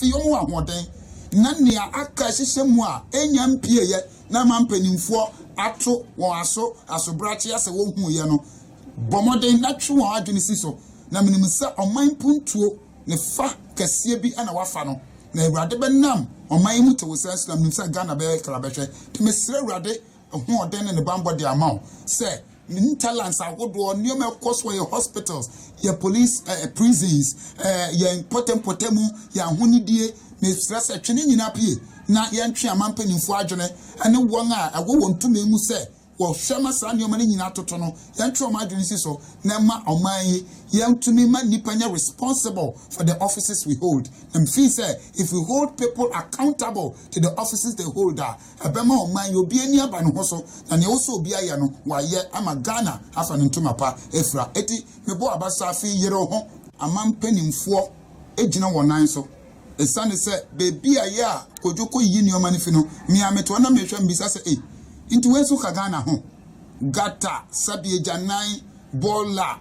yomu ahoden na nea aka hihye mu a enya mpie ye na mampanimfo ato won asobrache ase wo hu ye no bomoden na twe won adwene si so na menim se oman puntuo ne fa kase bi ana wafa no na Awurade benam oman mu te wo se Islam nim se Ghana be klabehwe te mesre Awurade hu oden ne bambo de amaw se talents agodo nioma course for your hospitals your police prisons your important potemu your honidie me stress atwene nyina pie na yentwe amampanimfo adwene ane won a ago wontumi mu se wo hwema sa nioma ne nyina toto no yentwe o madwene si so na ma oman yentumi ma nipanya responsible for the offices we hold and feel say if we hold people accountable to the offices they hold abema oman obi ani aba no so na ne wo so obi aya no waye ama Ghana afa ne ntoma pa efra eti mebo abasa afi yere ho amampanimfo ejina wonan so esane se bebi aye a kojoko yi nioma ne fi no mi ameto na mehwa mbisa se into wenso ka Ghana ho gata sabi ejanan bola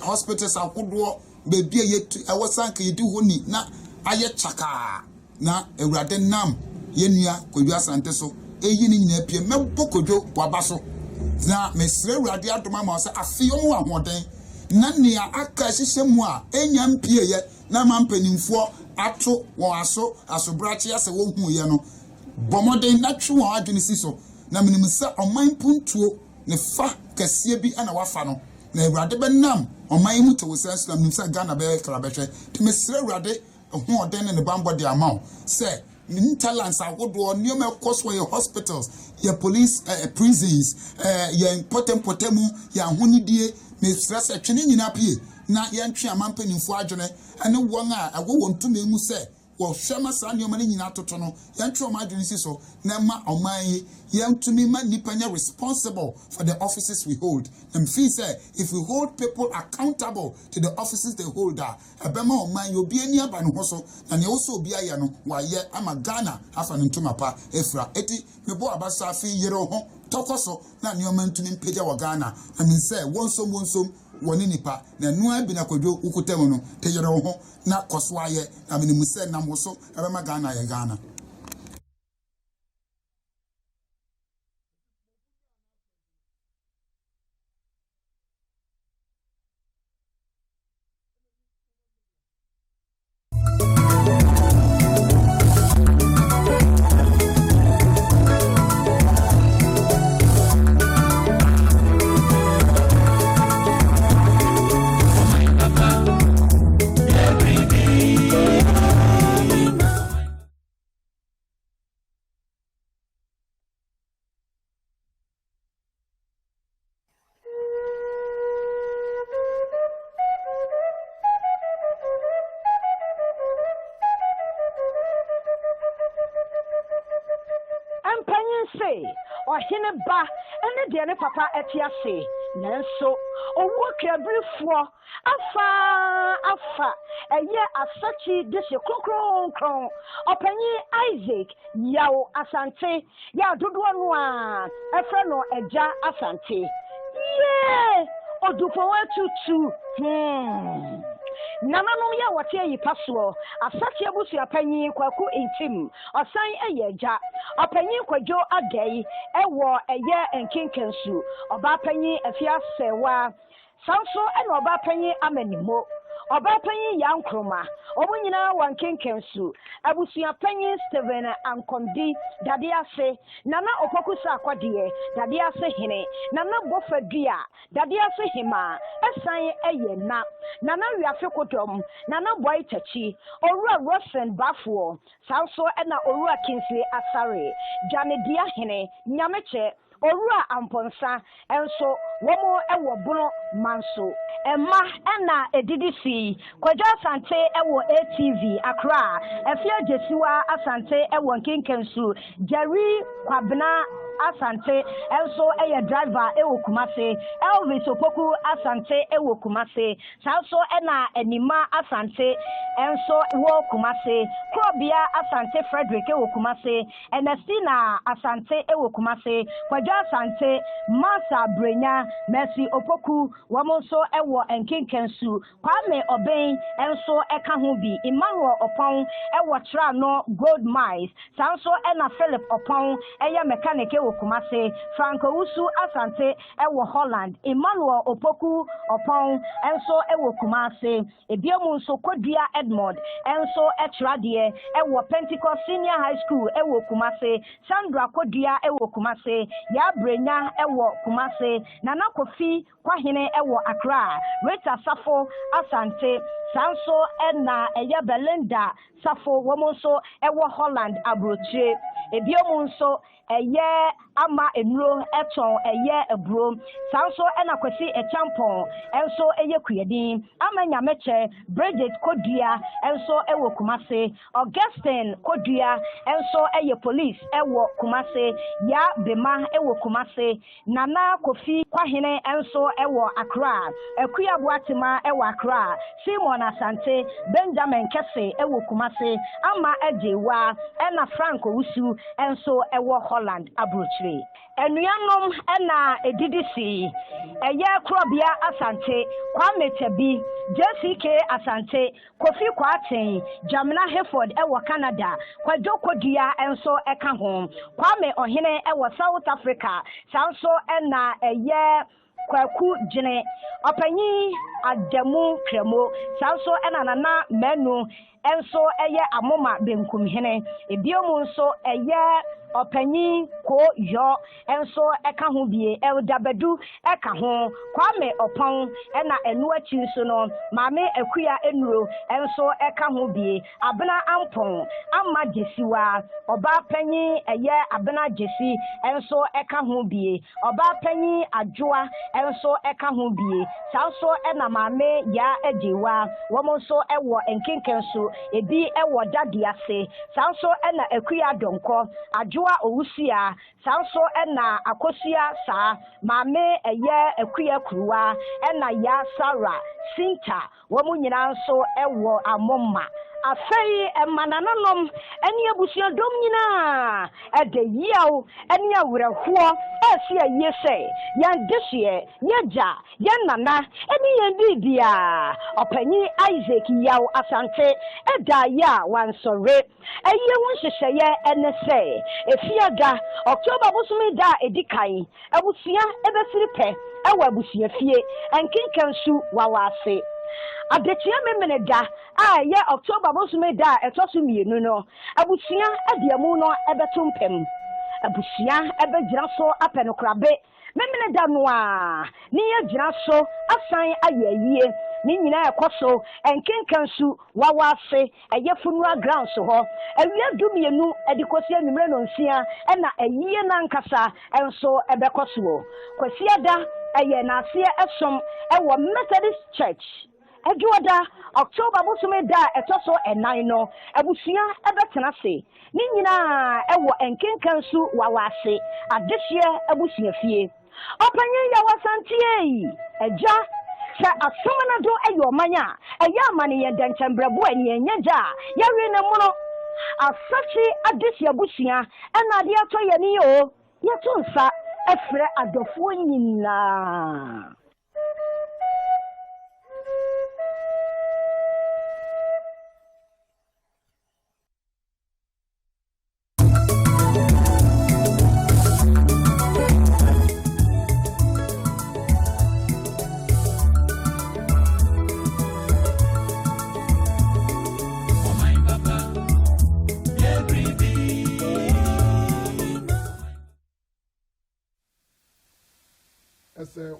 hospitals akodo bebi aye awosanka yedi honi na aye chaka na Awurade nam yenua kodwa sante so eyi ni nyina pie mebo kodwo wabaso na mesre Awurade adoma ma se afio mu ahoden na nea aka hihye mu a enya mpie ye na mampanimfo ato won asobrache ase wo hu ye no bomoden na twe won adwene si so na menim se oman puntuo ne fa kase bi ana wafa no na Awurade benam oman mu te wo se Islam nim se Ghana be klabehwe te mesre Awurade hu oden ne bambo de amaw se talents agodo nioma course for your hospitals your police prisons your important potemu your honidie me stress atwene nyina pie na yentwe amampanimfo adwene ane won a ago wontumi mu se wo hwema sa nioma ne nyina toto no yentwe o madwene si so na ma oman yentumi ma nipanya responsible for the offices we hold and feel say if we hold people accountable to the offices they hold abema oman obi ani aba no so na ne wo so obi aya no waye ama Ghana afa ne ntoma pa efra eti mebo abasa afi yere ho tokoso na nioma ntumi mpagya wa Ghana na min say wonsom woni nipa na nua bi na kwadwo ukutem no te yere ho na koso aye na menim se na moso abema Ghana ye Ghana. Ohine ba ene de ne papa etiase nanso owo krabrifo afa eye asachi de se kronkron opanyi Isaac yawo asante ya dodo no a efre no eja asante ye odufo watutu nananom ya wote yi paso asachi abusu apanyi kwaku intim osan eyeja apanyi kwadwo agai ewo eye enkenkensu oba panyi afia sewa sanso ena oba panyi amanimo oba panyi yankroma omunyina wankenkensu abusu apanyi Steven Ankondi dade ase nana opokusa akwade dade ase hene nana bofadua dade ase hima esan eye nana wiafe kodom nana boy tachi orua Rosen Bafo sanso ena orua Kinsley Asare Janedia hene nyameche orua Amponsa enso womo ewo bono manso emma ena edidisi kwaja asante ewo ATV Accra efia jesiwa asante ewo nkenkensu Jerry Kwabena Asante enso eye driver ewo Kumase Elvis Opoku Asante ewo Kumase sanso ena Enima Asante enso wo Kumase Krobia Asante Frederick ewo Kumase Ernestina Asante ewo Kumase Kwaja Asante Masa Brenya Mercy Opoku wamonso ewo Enkinkensu Kwame Oben enso eka ho bi Emmanuel Opon ewo Trano Gold Mines sanso ena Philip Opon eye mechanic ewo Kumase Franco Usu Asante ewo Holland Emmanuel Opoku Opon enso ewo Kumase ebiemu nso Kodua Edmond enso etradie ewo Pentecost Senior High School ewo Kumase Sandra Kodua ewo Kumase ya Brenya ewo Kumase Nana Kofi Kwahine ewo Accra Rita Safo Asante sanso ena eye Belinda Safo womonso ewo Holland Abrochie ebiemu nso eye ama enuro eton eye ebro sanso ena kwesi echampon enso eye kuyedin ama nyameche Bridget Kodua enso ewo Kumase Augustine Kodua enso eye police ewo Kumase ya Bema ewo Kumase Nana Kofi Kwahine enso ewo Accra Ekuya Boatima ewo Accra Simon Asante Benjamin Kese ewo Kumase ama ejewa ena Franco Usu enso ewo Holland Abrochire enuanom ena edidisi eye Krobia Asante Kwame Tebi JCK Asante Kofi Kwaten Jamina Heford ewo Canada Kwajo Kodua enso eka ho Kwame Ohene ewo South Africa sanso ena eye Kwaku Jine Opanyi Adamu Kremo sanso ena Nana Menu enso eye Amoma Benkumhene ebiomu nso eye Opanyi ko yo enso eka ho bie Eldabedu eka ho Kwame Opon ena enu achi nso no Mame Ekuya Enuro enso eka ho bie Abena Ampon Amma Jesiwa Oba Panyi eye Abena Jesi enso eka ho bie Oba Panyi Adwoa enso eka ho bie sanso ena Mame ya ejewa womonso ewo enkinkenso ebi ewo dadiase sanso ena Ekuya Donko Adwoa Owusia sanso ena Akosia sa Mame eye Ekuya Kruwa ena ya Sarah Sinta womu nyina nso ewo Amoma afei emanananom eni abusia dom nyina ede yiaw eni awreho esi ayese yan dehye yaja yan nana eni yan bibia opanyi Isaac yaw Asante eda ya wansore eye wonhyehyeye enese efiada October busumi da edikan abusia ebesiri pe ewa abusia fie enkinkansu wawase Adetia memene da ye October bosume da etosu mienu no abusia adiamu no ebetumpem abusia ebegira so apenokrabe memene da no a ni yagira so asan ayayie ni nyina ekoso enkenkansu wawase eye funeral grounds ho awia dumienu edikosi anumre no nsia na ayie nankasa enso ebekoso kwasiada eye na ase esom ewo Methodist Church Ejuada October busume da etoso enan no abusia ebetena se ni nyina ewo enkenkansu wawase adehye abusia fie opanyen ya wasantie eja sa asomana do eyo manya eya amane ye danchembrebo ani enyaja yawe ne muno asachi adehye abusia ena de ato ye ni o yeto nsa efre adofo nyina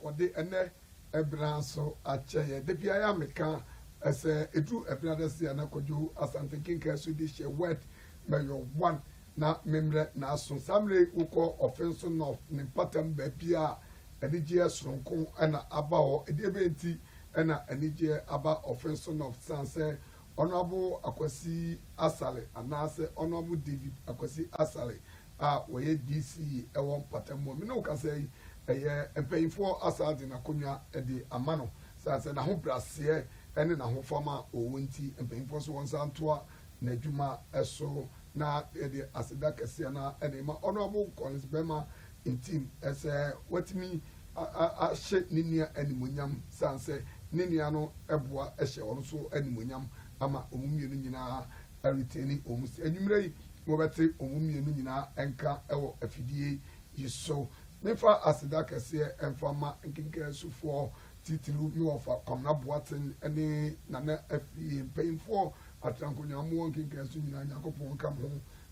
Ode ene ebranso ache de bia ya meka ese edu ebradasi anakoju Asante Kinkansu di she wet mayo 1 na memre na aso samre uko offense no ne patam ba bia enije sronko na aba ho edebenti na enije aba offense no sanse honorable Akwasi Asale anase honorable David Akwasi Asale a wɔyɛ DC ɛwɔ mpatamu mi no ka sɛ ɛyɛ mpanyinfoɔ asade na konwa ɛde ama no sɛ na ho braseɛ ɛne na ho fama ɔwɔ nti mpanyinfoɔ so wɔn nsa ntoa na adwuma ɛso na ɛde aseda kɛseɛ na ɛde ma Honorable Collins Bema intim ɛsɛ watimi ahyɛ ne nua animonyam sanse ne nua no ɛboa ɛhyɛ wɔn so animonyam ama ɔmo mmienu nyinaa ɛreteni ɔmo si enyimire yi wɔbɛte ɔmo mmienu nyinaa ɛnka ɛwɔ afidie yi so mefa aseda kɛseɛ ɛmfa ma nkenke sufoɔ titiru mi wɔfa Kwamna Boateng ɛne Nana Afie mpanyinfoɔ atrankonyamoɔ nkenke so nyinaa Nyankopɔn ka mo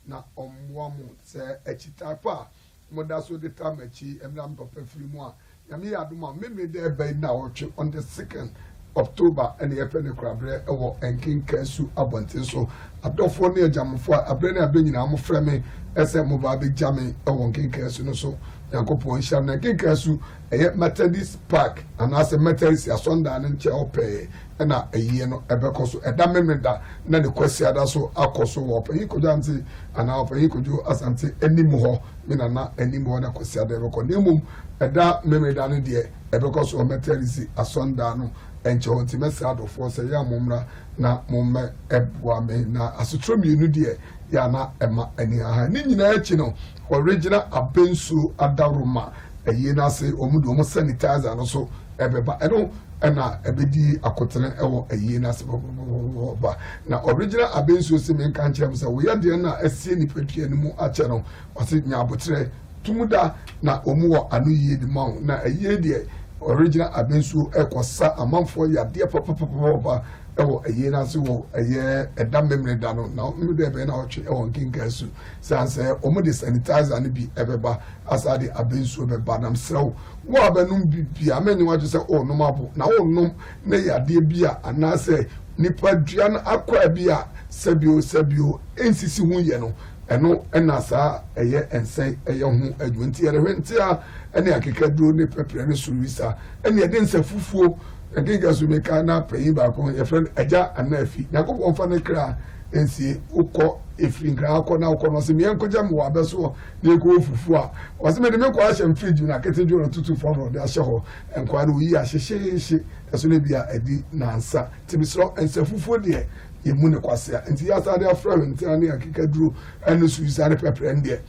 na ɔmmoa mo sɛ akyita pa moda so de tam akyi emram papa firi mu a yame adoma meme de bai na wɔtwe on the 2nd October ɛne yɛpɛ ne krabrɛ ɛwɔ nkenke su abɔnten so adɔfoɔ ne agyamfo a abrɛ ne abɛ nyinaa mo frɛ me ɛsɛ mo ba bɛgya me ɛwɔ nkenke su no so Nyankopɔn hyɛ na nkenke su ɛyɛ Methodist Park anaasɛ Methodist asɔnda ne nkyɛ ɔpɛ ɛna ɛyie no ɛbɛkɔ so ɛda memeda na ne kwasiada so akɔ so wɔ ɔpɛyi kodwo ante anaa ɔpɛyi kodwo asante anim hɔ me nana anim hɔ na kwasiada ɛbɛkɔ na mmom ɛda memeda no deɛ ɛbɛkɔ so Methodist asɔnda no ɛnkyɛ hɔ nti mɛsɛ adɔfoɔ sɛ yɛ amomra na mommɛ ɛboa me na asotro mmienu deɛ yɛ ana ɛma ani aha ne nyinaa akyi no original abensuo adaroma ɛyie no ase ɔmu de ɔmu sanitizer no so ɛbɛba ɛno ɛna ɛbɛdi akotene ɛwɔ ɛyie no ase bɔbɔbɔbɔbɔ na original abensuo sɛ menka nkyerɛ m sɛ woyɛ deɛ no a ɛsie nipadua no mu akyɛ no ɔse nyaabotrɛ tumuda na ɔmu wɔ ano yie de ma wo na ɛyie deɛ original abensuo ɛkɔsa amanfoɔ yadeɛ papapapapa ɛwɔ ɛyie no ase wɔ ɛyɛ ɛda mmemmere da no na ɔmo de ɛbɛn na ɔtwe ɛwɔ nkenka su sansɛ ɔmo de sanitizer no bi ɛbɛba asa de abensuo bɛba nam srɛw wo abɛnum bi amɛnyi wadwo sɛ ɔnom abo na ɔnom ne yadeɛ bi a anaasɛ nipa dua no akɔ bi a sɛbio nsisi ho yɛ no ɛno ɛna saa ɛyɛ ɛnsɛn ɛyɛ ho adwuma nti yɛrehwɛ nti a ɛne akeka duro ne pɛprɛ ne sorisa ɛne yɛde nsa fufuo ɛkenka so meka na panyin baako yɛfrɛ no agya Anafi Nyankopɔn fa ne kra ɛnsie wokɔ ɛfiri nkra akɔ na wokɔ no sɛ meɛnkɔgya me wɔ abɛsoɔ na ɛkɔwɔ fufuo a wɔsɛ mede mekɔ ahyɛ mfrigi no akete dwo no tutu fam no de ahyɛ hɔ ɛnkoa no woyi ahyehyehye ɛso no bi a ɛdi nansa nti mesrɛ ɛnsa fufuo deɛ yɛmu ne kwasea nti yɛasade afrɛ me ntina ne akeka duro ɛno suisa ne pɛprɛ deɛ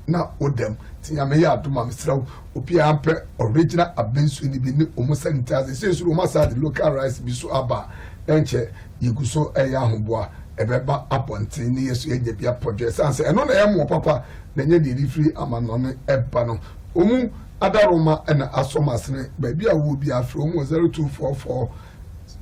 na odam ti nyame yɛ adoma mesrɛw obi a ampɛ original abensuo ni bi ne ɔmo sanitizer sɛ so ɔmo asade local rice bi so aba ɛnkyɛ yɛgu so ɛyɛ ahoboa ɛbɛba abɔnten ne yɛso yɛnya bi apɔdwe sanse ɛno na ɛmo papa na nyɛ de rifiri ama no ne ɛba no ɔmo adaroma ɛna asɔmasene baabi a wo bi afrɛ ɔmo 0244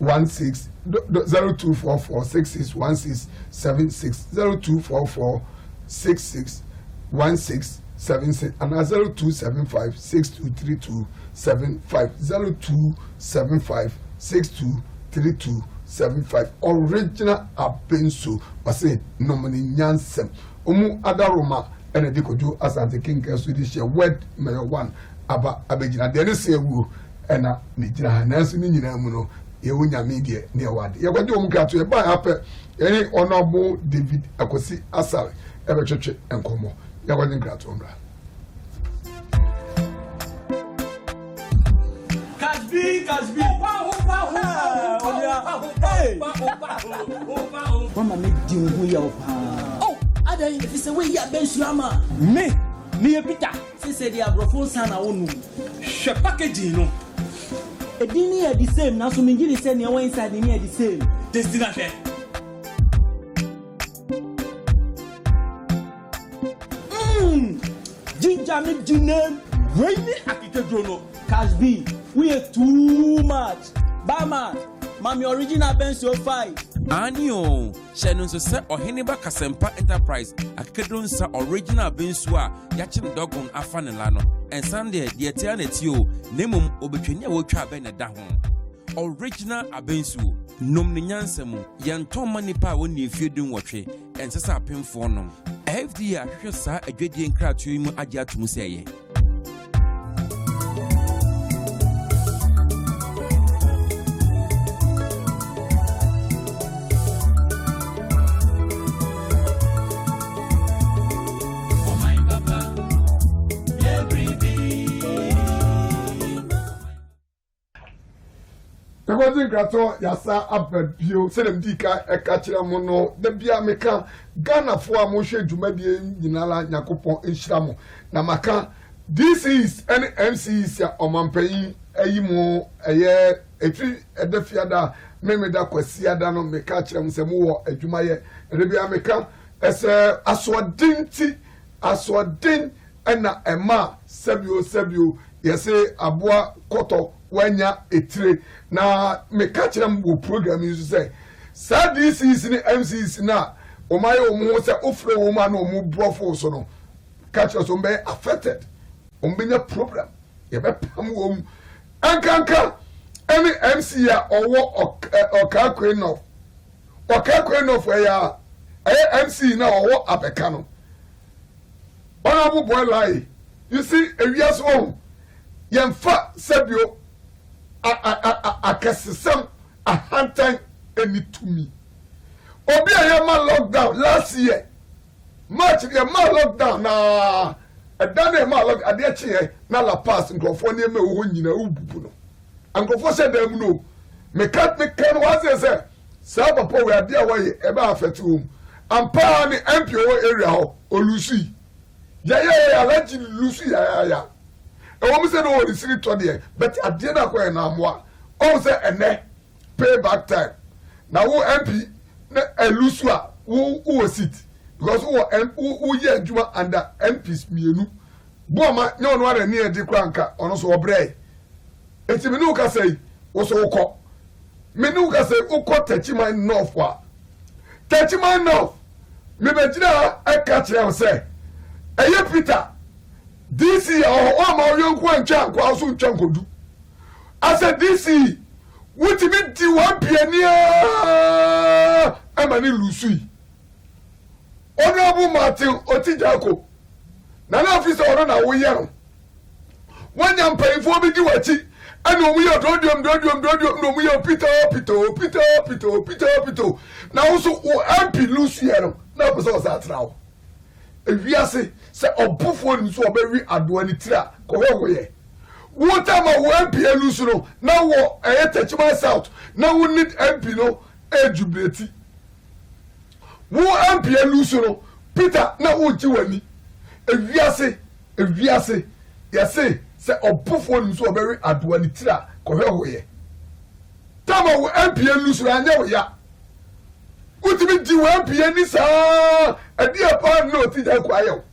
16 0244 661676 0244 661676 and 0275 623275 0275 623275 original abenso wase nomini nyansem omu adaroma ene dikojo asante kinka so di she word mayor 1 aba abegina de ne se ewu ena ne gina na so ni nyina mu no ye wonya media ne wade ye kwade omu krato ye ba apɛ eni Honorable David Akosi Asare ebe twetwe enkomo ye kwade krato omra Kasbi Mama me di wo ya o pa oh adai if say we ya bensuama me e Peter say the abrofo sana wonu hwe packaging no edini e the same na so me giri say ne one inside ni e the same destina hwe ginger me jinem we ni akitedro no Kasbi we are too much Bama Mami original Benzo 5 Anio Shannon so say Oheniba Kasempa Enterprise Akedronsa original Benzo a yachim dogon afanelano and Sunday the eternity nemum obetwenya wo twa ben da ho original abensu nom ne nyansemu yenton manipa woni efiedun wotwe ensesa apemfo nom FDA ahwehwe sa adwadie nkrato yi mu agye atum seye Because Grato, Yasa, Abio, Sedem Dika, Ekachira Mono, the Bia Meka, Ghana for Moshe Jumedi, Yinala, Yakupon, Inshramo, Namaka. This is any MCs ya Omampei, Eyimo, a year, a tree, a defiada, Memeda Kwesiada, no Mekachra, Msemo, a Jumaye, Rebia Meka, as a Aswadin, and a ma, Sebio, Yase, Abua, Koto. Wanya etre na me catch them wo program you say sad this is in MCs na o my o mo say ofre wo ma no mo brofo so no catch us on be affected on be a problem ye be pam wo ankanka any MC ya owo okakwe no for ya MC na owo abeka no honorable boy lie you see ewias wo yemfa sabio akasisam ahantan eni tumi obi ayama lockdown last year March ye ma lockdown na edane ma lock ade ache na la pass nkrofo ne ma wo nyina ububu no nkrofo se dem no me kat was say sa papa we ade awaye e ba afetu ampa ni MPO area ho olusi ya alaji lusi ya and when we say no, it's really today, but at the end of the day, all say ene payback time. Now who MP Luswa who was it because who year Juma under MPs mienu. Boma no one near the cranker on us or bray. It's a menuka say was oko. Menuka say oko techima north wa. Techima north. Me bejina I catch them say. Eye Peter. This year, oh, my young one chunk was soon chunkodu. I said, this year, what you mean to 1 piano? I'm an illusion. Honorable Martin Otijako. None of his order now, we young. When I'm paying for me, do what it. I know we are dodium, no, we are Peter. Now, also, MP Luciano. Now, was all that now. If we are say obuffon so very adwani tira ko we what time MP lose no now wo Techima South now we need MP no jubilate wo MP lose no Peter now wo jiwani if we are say yes say obuffon so very adwani tira ko we time wo MP lose no anya we ya utimi di MP ni sa adi apa no ti ja kwa yo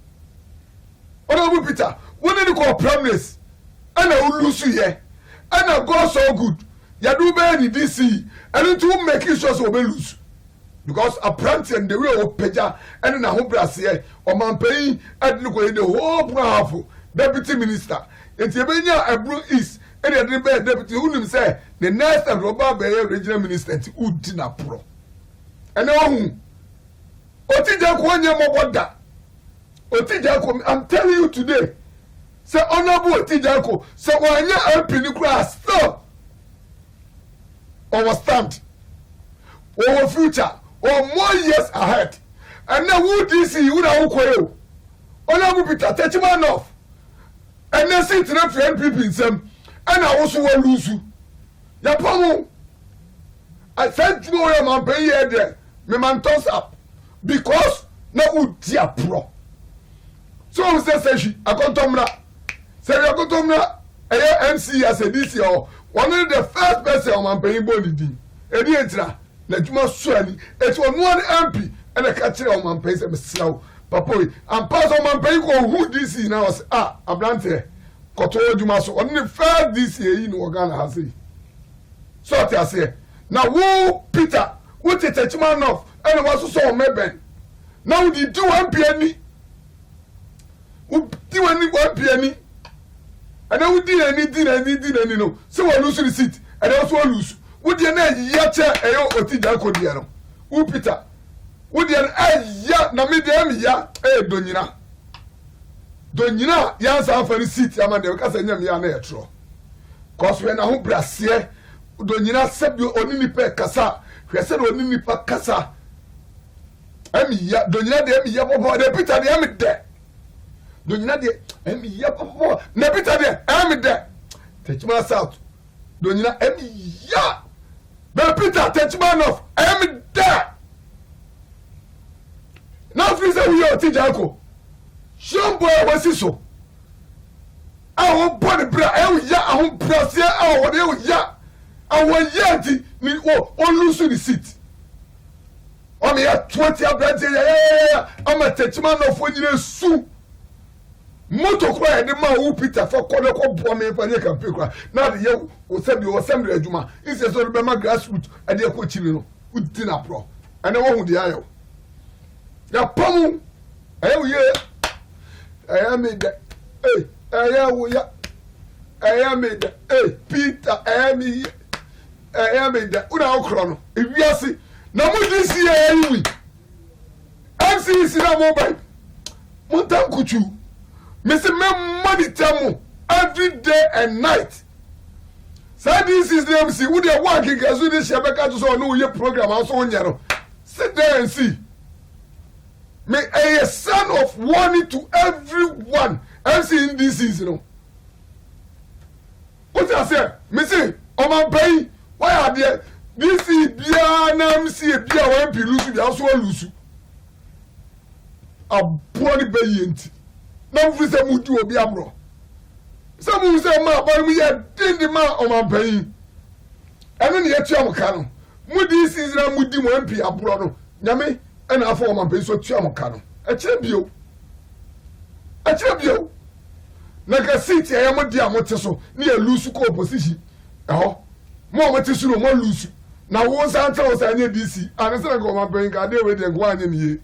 Honorable Peter when you call promise and I will lose ye and I go so good you do be the DC and it will make it so we lose because a plant and the real peja and na home brass here or man paying and look the whole powerful deputy minister it yebenya Ebru East and the deputy who say the next and Robert Bey regional minister who did not pro and now Otija kwanye moboda. Otija ko I'm telling you today. Say honorable Otija ko say wanye MP ni kura stop. Our stand. Our future or more years ahead. And now who DC who na ukoyo. Honorable Peter Techima enough. And then sit na friend people in some and I also want lose you. Ya pomo. I said you are man pay here there. Me man toss up. Because na udia pro so we say she akontomra MC as a DC or one of the first person on paying body din edi entra na djuma suani it was one MP and a catcher on man pay some slow papa and pass on man pay ko who DC now was ablante koto djuma so on the first DC in Uganda has it so I say now who Peter what it Techima enough and was so meben now the do 1 penny who do any 1 penny and then we did any no so we lose the seat and also lose would you know yacha ayo otija ko dia no who Peter would you ya na me dia me ya donyina ya san fa ni seat ya man de ka sanya me ya na yetro cause we na ho brasie donyina sebio onini pe kasa hwese no onini pa kasa donyina de emi ya popo de Peter de emi de donyina de emi ya popo na Peter de emi de Techima South donyina emi ya But Peter Techmanov, I am there. Now, please, we are Tijanko. Some boy was so. I won't put the bread. I will ya. I won't press ya. I will ya. I will ya. Me on lose the seat. I'm here 20 abread. I'm a Techmanov when you sue. Moto kwa de ma wo Peter for kole ko bo me pa ne campaign kwa na de ye o se bi o assembly adwuma inse so be ma grassroots ade ko chiri no uti na pro ene wo hu de ayo ya pom ayo ye aya me de aya wo ya aya me de Peter aya me una okro no ewiase na mo disi ya yi MCC na mobile montan kuchu. Mr. Money tell every day and night. So this is the MC. Who they working as we this Shabaka to so no your program also on yaro. Sit there and see. May a son of warning to everyone. MC in this season. What I say? Missy, on my pay. Why are there? This is Biana MC Bia MP lose the also lose. A body bayent. No free say mutu obi abro. Some say ma ba mu ye din di ma o ma pan. Eno ne yetu amka no. Mudi sizra mudi mo MP abro no. Nyame ena afọ o ma pan so tu amka no. E kire bio. Na ka seat ya mo di amote so ne ya lose ko opposition. Eho. Mo mo ti su no mo lose. Na wo san tell us anya DC. Ana se na ko ma pan ka dey we dey go anya niye.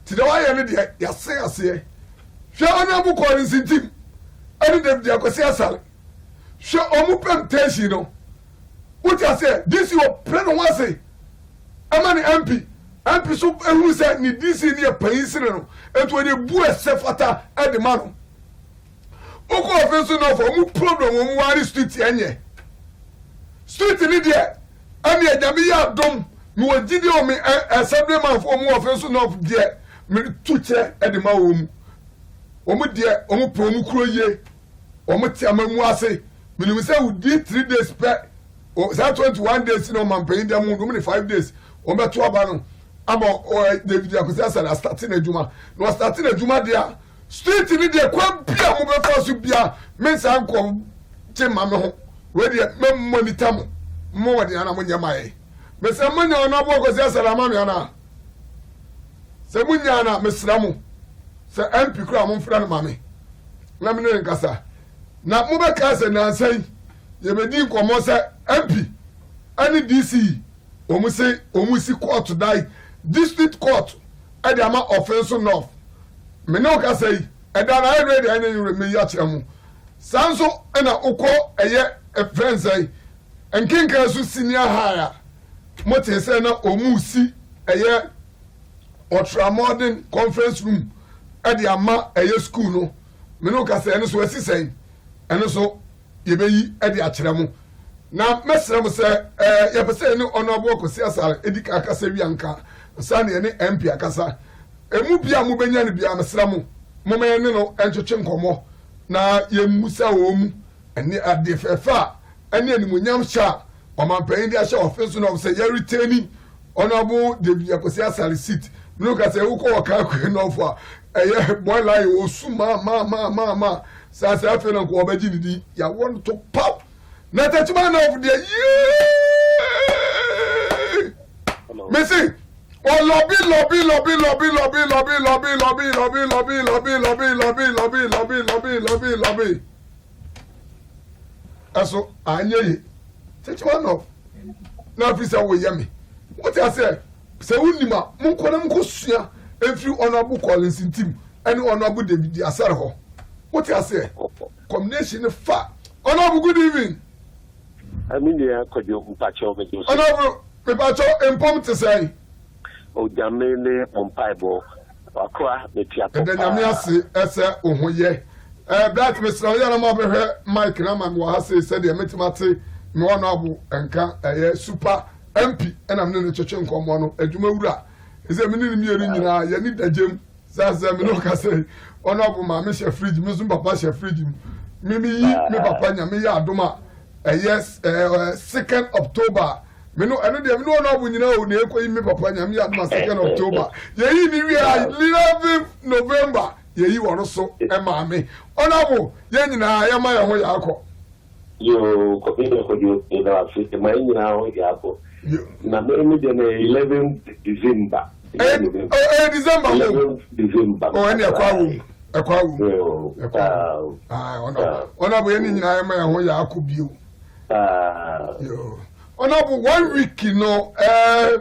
Ti da wa ye ne de ya se. Hwɛ ɔnabu kɔrinsi tim ɛne David akwasi asare hwɛ ɔmu temptation no wote ase DC wɔ pere no ho ase ɛma ne MP so ehuru sɛ ne DC ne yɛ panyin sere no etu ɔde bu ɛsɛ fata ɛde ma no wokɔ ɔfɛ so na ɔfɔ ɔmu problem ɔmu wari street ɛnyɛ street ne deɛ ɛne ɛnyame yɛ adom me wɔ gidi ɔme ɛsɛbre manfo ɔmu ɔfɛ so na ɔfɔ deɛ me tu kyerɛ ɛde ma wɔ mu omu de omu pro mu kuro ye omu ti amamu ase minim say we did 3 days per o say 21 days no man pay dem mu 5 days o beto aba no amo David akosia say starting adwuma no starting adwuma dia street ni de kwa bia mu be force bia me say anko che ma me ho we de me monitor mo wode ana mo nyama ye me say manya ona bo akosia say ma me ana say munya ana mesra mo sɛ MP kura mo mfra no mame na me ne nkasa na mo be ka sɛ nansan ye be di nkomo sɛ MP ani DC omu si court dai district court e dey ama offense north me no ka sɛ e da na ready ani me ya kyerɛ mo sanso na ukɔ ɛyɛ friends ai enkinka so senior higher mo te sɛ na omu si ɛyɛ ultramodern conference room edi ama eye school no me no ka se eno so asisen eno so ye beyi edi akere mu na mesere mu se ye pese ni honorable Akosi Asare edi ka akasa wi anka sa ne ne MP akasa emu bia mu benya ne bia mesere mu mo me ne no entwetwe nkomo na ye musa wo mu eni ade fefa eni animunyam sha o man pen di asha offense no say ye retaining honorable David Akosi Asare seat me no ka se wo ko ka ko no fo boy lie osu ma sa afi na ko obaji didi ya want to pop na tachima na of the Messi o lobby aso anye tachima no na officer wo yemi what I say se unima mun ko na mun ko sua every honorable Collins team any honorable David Asare ho what you say combination fa honorable good evening I mean the kojo mpacho me do honorable mpacho empom te say o jame ne ompaibo akwa me tiato de nyame ase ese ohoye black Mr. Yana ma be Mike na ma wo ha say de metimate me honorable enka super MP and me no cheche nkomo no adwuma wura ese me ni mieri nyina ya ni dajem zaza me no ka say honorable ma me she fridge me so papa she fridge me papa nya me ya adoma yes 2nd October me no eno de me no na bu nyina o na ekoyi me papa nyame ya na 2nd October yeyi ni wi 11 November yeyi wono so e ma me honorable ye nyina ya ma ya ho ya akọ yo ko be ko yo e da fi ma nyina ho ya akọ na me de 11 December December 11 December oh eni ekwa honorable ye nyina ya ma ya ho ya akọ bio yo honorable 1 week no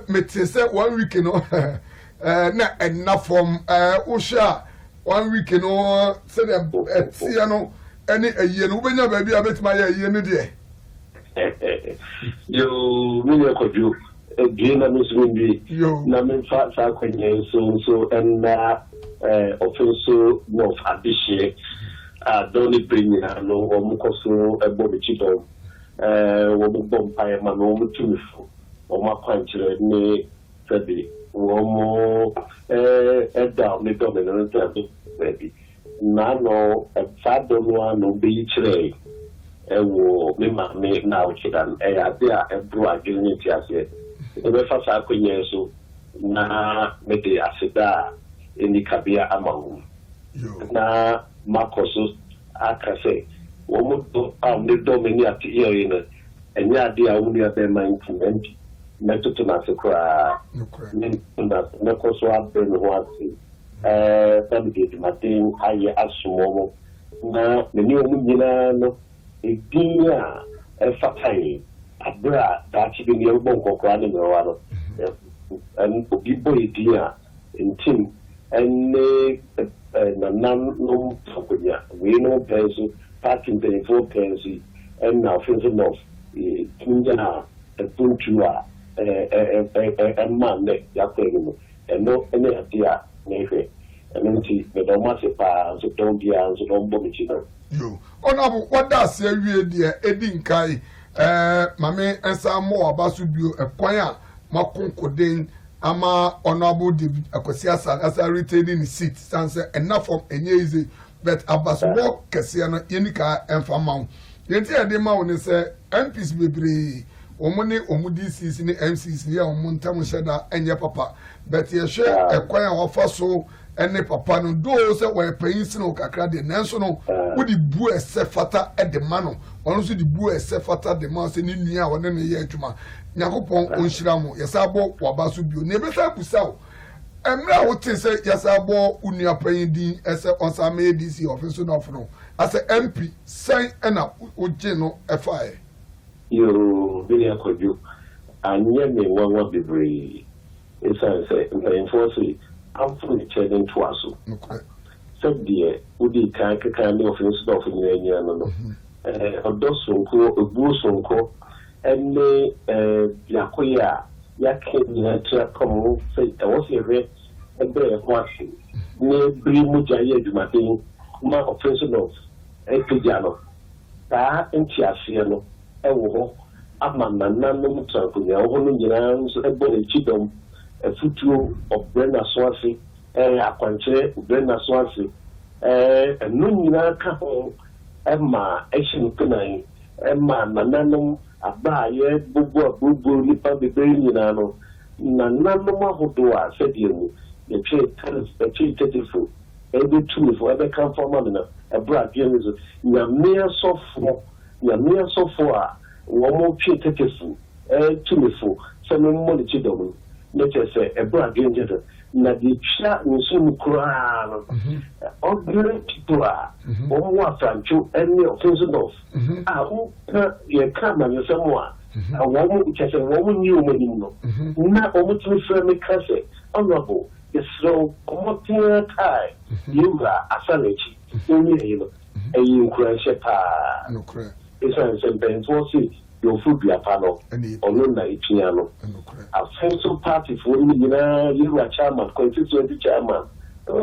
me say 1 week no na enough from Usha 1 week no say the tia no any a year no benya baby abetima ya year no de yo me ko ju gina misrimbi na me fa kwenye so and offenso no addition don't bring no omukoso ebobichido wo bom pae ma no mutumifu o ma kwanchire ni sabi wo mo da me do me no tabi baby na no fado no be chire wo me ma me na o chidan ya dia ebru agini ti ase e be fa sa kwenye so na me de asida eni kabia amawu na makoso akase wo do me do me ni ati ye ne enya ade a wo ni abe man tinenti na tutu na se kra ni na koso abe no ati tabi de matin aye asumo na me ni o mu nyina no edia fatai abra da chi bi ni o bon kokra ni no wa no and obi boy dia intim and na nan no fokonya we no penso parking the for pensi and now fins enough kinja a puntua man ne yakwe and no any idea nefe and nti me do ma se pa so don bia so don bo mi chino yo honorable what does say wie dia edin kai mame ensa mo abasu bio ekwan a makonkoden ama honorable David Akwasi asa retaining seat sanse enough from enye easy but abasu wo kese no yenika emfa mawo yenti ade mawo ne se MPs bebre omone DCs ni MCs ni omontam sheda enye papa but ye hwe ekwan a wafa so ene papa no do se we payinsi no kakra de nanso no wo di bu ese fata e de ma no ono so di bu ese fata de ma se ni nua wona ne ye adwuma nyakopon onhira mo yesabo wabaso bio ne besa busawo emra wo tin se yesabo unua payindin ese onsame DC office no ofno as MP sen ena oje no efae yo bili akoju anye me wawa bebre esa se enforce I'm fully changing to us. Said dear, would you can't kind of install in your no. A dozen co, a bosom co, and Yakoya, Yakin, come, say, I was here, a bear watching. Near Brimujaya, you might think, my offensive of a Pijano. That and Chiasiano, a war, a man, none of the woman, a body chidom. A future of Brenda Swansea, a quanche, Brenda Swansea, a Nunina Capo, Emma, Asian Penai, Emma, Mananum, a Baye, Bubu, Lipa, the Brainano, Nanama Hodua, said you, the trade food, every two for ever come from Manana, a brat, Yamia so far, one more trade food, two some money chidom. Let's say a brand against na the chat in some crown. All great people are, or what to any offensive of. I hope you come and you someone. A woman which has a woman you when you know. Not almost friendly cassette, honorable, is so commodity tie. You are a sanity. You a you crash a pa. It's a sentence for see. Your food be a panel, or no night piano. A pencil party for you are chairman, constituency chairman. So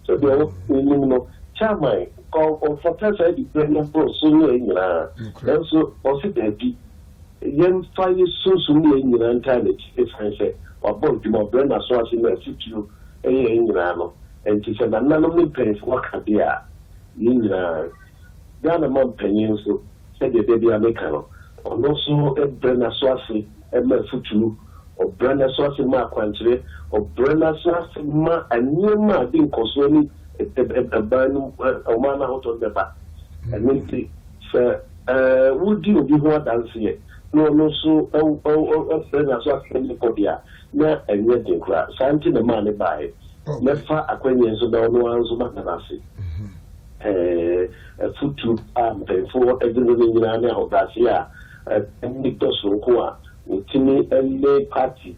the chairman, or for Tessa, depending on sooner in so, or sit there. Young fire so soon in your internet, if I say, or both you more brand as well as in the situ, and to say that none of me pays what can be a Ghana Mount Peninsula. Said the baby Americano, ɔno nso brɛ n'aso ase ma afuturu ɔbrɛ n'aso ase ma akwankyerɛ ɔbrɛ n'aso ase ma nneɛma a de nkɔsoɔ ne ɛban no ɔman no ahotɔ bɛba ɛno nti sɛ wodi obi ho adanseɛ na ɔno nso brɛ n'aso ase ne kɔde a na ɛnyɛ den koraa saa nti na maa ne baeɛ mɛfa akwanya nso na ɔno ara nso maka n'ase futu a mpanyinfoɔ ɛde no nyinaa ne ahobrɛase a ɛne tɔ soronko a wotumi ɛne party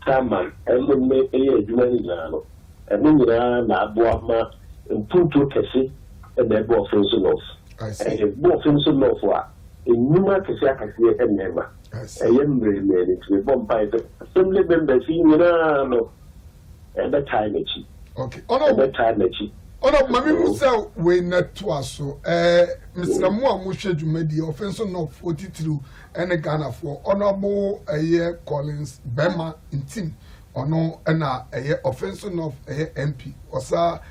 chairman ɛne ɛyɛ adwuma no nyinaa no ɛno nyinaa na aboa ma mpuntuo kɛse ɛna ɛbɔ ɔfin so nɔɔfo ɛbɔ ɔfin so nɔɔfo a enyuma kɛse akɛseɛ ɛna ɛma ɛyɛ mmeremere nti ɛbɔ mpae sɛ assembly members yi nyinaa no ɛbɛtae n'akyi ɛbɛtae n'akyi. Ono mami musa we netwa so Mr. Mo amuhwe dwumadi offense no 43 ene Ghana for honorable Collins Bema intim ono na offense no MP osa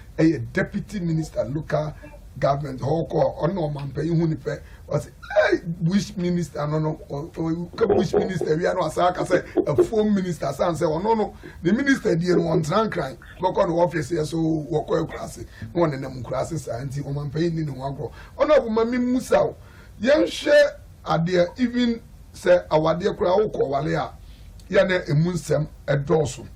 deputy minister local government hoko ono mampanyi hu ni pe was which minister no which minister we are no asaka say a former minister san say ono the minister die no on tran cry go no office so woko ekurase no ne nam kurase sa anti o mampanyi ni no agro ono bu mami musa yenhwe ade even say awade kura woko wale a ya na emunsem edoso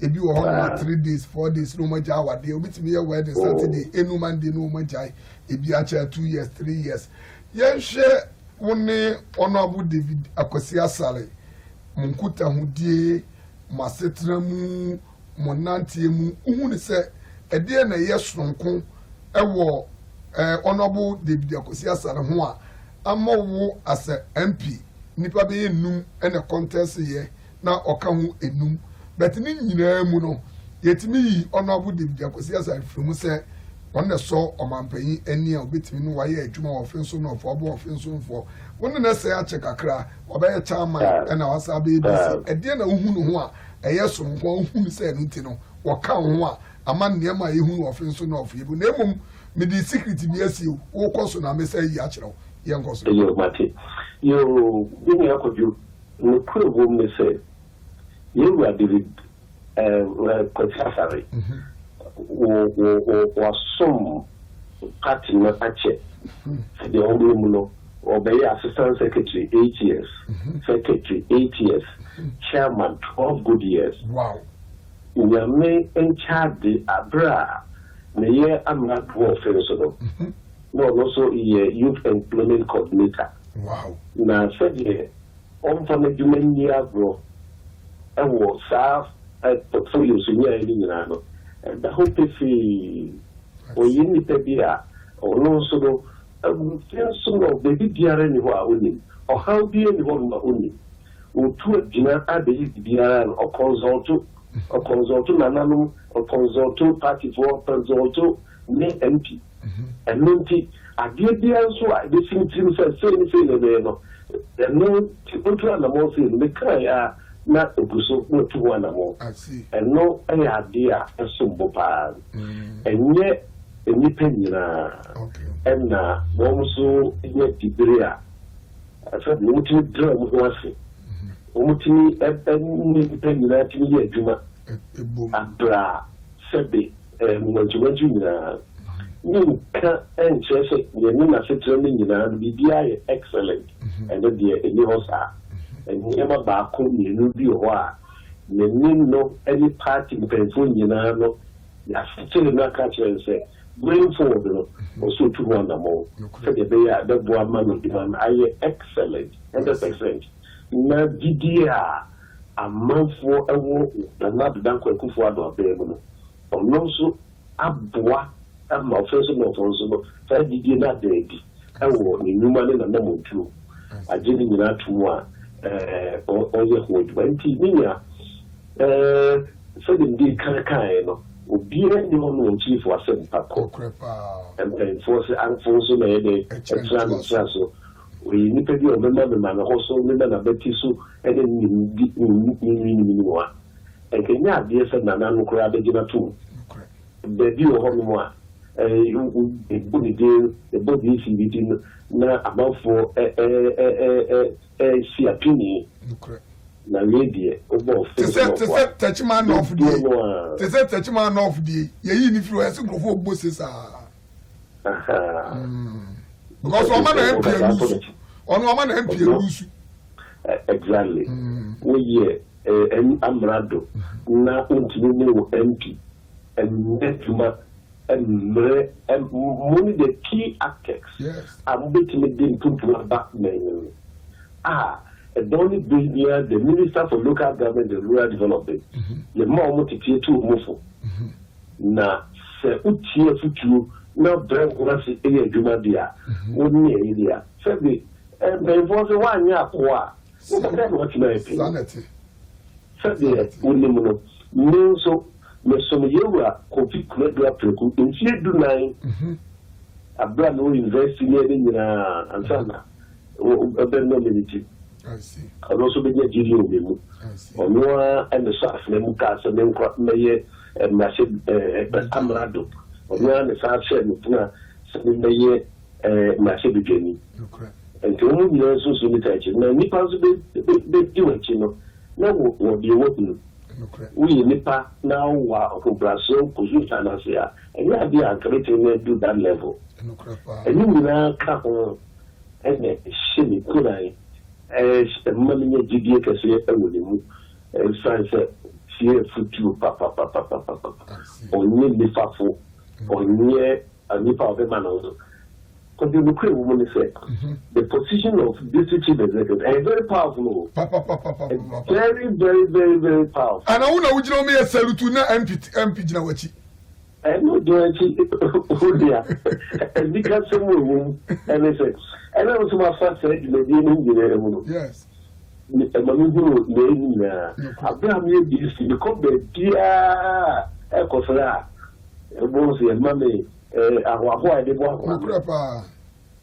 ebi wo hono 3 days 4 days no maja awade obitimi ye wedding Saturday enu Monday no maja ebi acha 2 years 3 years yenhwe woni honorable David Akwasi Asare munkuta hudie masetra mu monantie mu uhunu se ede na yesonko ewo honorable David Akwasi Asare ho a amawo as a MP nipa be enum ene contest ye na oka ho enum but ni nyina mu no yetimi honorable David Akwasi Asare from say on the so omampanyi eni a obetimi no waye adwuma ofenso no for obo ofenso for won na say ache kakra obaye chairman na wasa be DC ede na uhunu ho a eyeso nko uhunu say no ti no woka ho a ama niema ehunu ofenso no for yebu na emum me di secret bi asi wo koso na me say yi akere ye nkoso yo mate yo bini akoju no problem me say you are David Akwasi Asare or some party na ache the only muno or be assistant secretary 8 years secretary 8 years chairman 12 good years wow we are me in charge the abra me ye am not so no so youth employment coordinator wow na said on for the jumenia bro ewo sa portfolio so nya ni nyina no and the hope if o yini pebia o no so no so no baby biara ni ho a oni o how bi ni ho ma oni o tu adina abeyi biara o consult nananu o consult party for consult ne MP and nti ade bia so a de sintim say le no no ti na mo say me kai a na obuso mo tu wana mo and no any idea esumbo pa enye enipa nyina and na mo so enye tibria afa mo ti dra mo wase mo ti enipa nyina ti ye adwuma abra sebe mo njumanju nyina ni ka enchese ye ni na setre ni nyina bibia ye excellent and the eni hosa and never back home, you know, be a while. The no any party depending nyina no ya still na catch and say going forward no also to one more so the be a the boy man demand I excellent 100% na didia a month for ewo na na dan kwaku for ado abe no no so aboa am offense no so so didia na dey ewo ni nyuma na na mo tu ageni nyina tu a oye hood wenti niya so the kan no obi ni no chief was pako and force and force na dey extra so we ni pedi o member me na hoso me na beti so e dey ni wa e kenya ade se na na no kura be gina tu be bi o ho mo a body the body is within na about for see opinion na radio about touchman of the touchman of the ye influence go for bosses because one man MP on one man MP lose exactly we amrado na untini wo MP and netuma and money the key actors. Yes. I'm betting it to a back man. And only bring here the Minister for Local Government and Rural Development. The more motivated to move. Now, say, Utia Futu, now bring us a Jumadia, only a year. Said and there was a 1 year poor. What you may sanity. Said the women mean so. Some year coffee club preku in fear do nine a brand new investigating in Ansana a bed nominated. I see. And also be a GDO or more and the South Nemukas and then crop mayor and massive Amrado or one the South Shed Sending the year massive Jenny. And to move the also solitary. Now, Nippers they do it, you know. Now, what do you want? We nipa now cooperation position as here and you have been creating do that level and you now come and shimmy could I as the money GDA can say and science fear future papa or near the fafu or near a nipa of a man also. Because the Ukraine woman said the position of district executive is very powerful. Very, very, very, very powerful. And I want to know me a salute to MP Jinawachi. I know doing it. And because someone and they said, and I was my first said, yes. Abraham, you become the dear Ecosra, Bosie and Mammy. Our the one.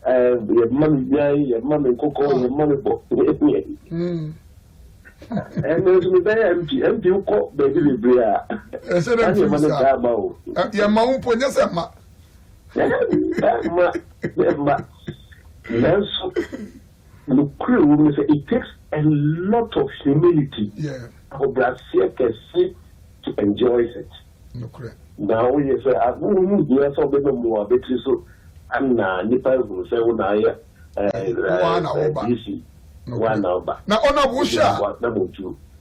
Your money, your money, cocoa, your money book. And there's me there empty you call baby Bria. I said, I'm money about your mount for yes, Emma. It takes a lot of humility. Yeah. For Brazil can see to enjoy it. No correct. Now we say, I won't do so many more, but so I'm not Nipa who say, when I one over. Now, on a busha,